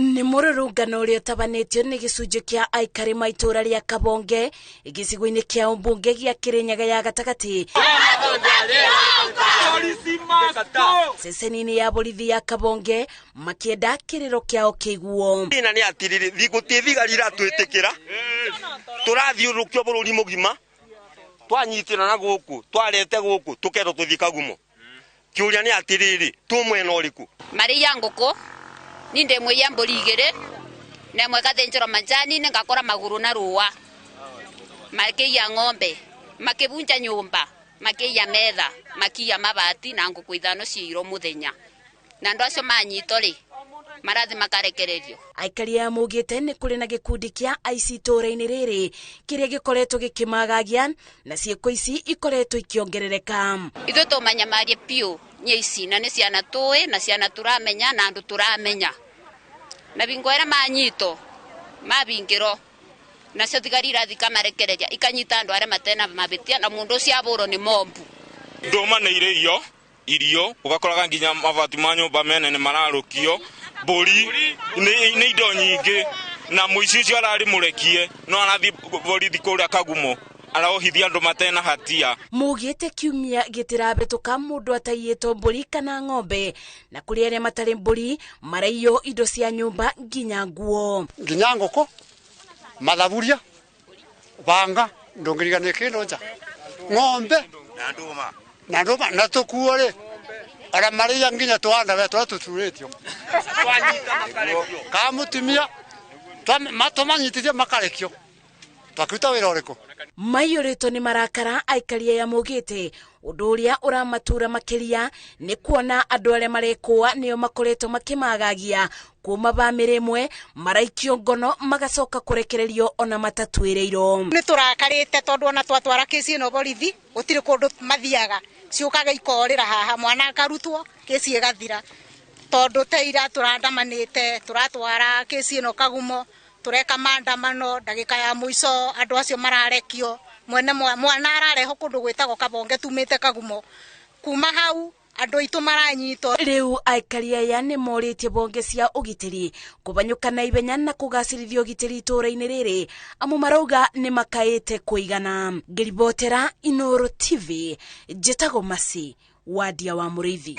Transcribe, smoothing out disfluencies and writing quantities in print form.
Ni mururungano uria utabanitio ni gicunji kia aikari maitura ria Kabonge igicigo-ini kia umbunge gia Kirinyaga ya gatagati. Ceceni-ini ya borithi ya Kabonge makienda kiriro kiao kiguo. Ina ni atiriri thigutithigari ratwitikira turathiurukio bururi mugima twanyitira na guku twarete guku tukero tuthi Kagumo kiuria ni atiriri tumwena uriku mari ya nguku ninde mwe ya mburi igire na mwe gathenjero majani ne ngakora maguru na ruwa makiya ng'ombe makibunja nyumba makiya metha makiya mabati na nguku ithano ciiro muthenya na ndo acio manyitori marathi makarekererio. Aikari ya mugite ni kuri na gikundi kia aici itura-ini riri kiria gikoretwo gikimagagia na ciiko ici ikoretwo ikiongerereka. Ithu tumanyamarie piu nyeici na ni ciana tui na ciana turamenya na andu turamenya na bingoera manyito mabingiro na cio thigari irathi kamarekereria ikanyita andu aria matena mabitia na mundu ucio aburo ni mombu ndomaneire irio ugakoraga nginya mabati ma nyumba menene mararukio bori ni indo nyingi na muici ucio arari murekie no arathi borithi kuria Kagumo araohithia andu matena hatia. Mugite kiumia gitirabituka mundu ataiyeto mburi kana ng'ombe na kuri aria matari mburi maraiyo indo cia nyumba nginya nguo nginya ngoko mathaburia banga ndongirigane kindu nja ng'ombe na nduma na tukuore ara maria nginya twanda wetu tuturetio twanyita makarekio kamutumia matomanyitithia makarekio twakuta wira uriko maiyurito ni marakara aikaria ya mugite undu uria uramatura makiria ni kuona andu aria marekwa nio makoretwo makimagagia kuma bamiri imwe maraikio ngono magacoka kurekererio ona matatuireiro. Ni turakarite tondu ona twatwara kesi ino borithi gutiri kundu mathiaga ciukaga ikorira haha mwana akarutwo kesi igathira tondu teira turandamanite turatwara kesi ino Kagumo tureka maandamano ndagika ya muico andu acio mararekio mwene mwana arareho kundu gwitagwo Kabonge tumite Kagumo kuma hau andu itu maranyito. Riu aikari aya ni moritie bonge cia ugitiri kubanyuka na ibenya na kugacirithio ugitiri itura-ini riri amu marauga ni makaite kuigana. Ngiribotera Inooro TV njetago Masi wadia wa Muriithi.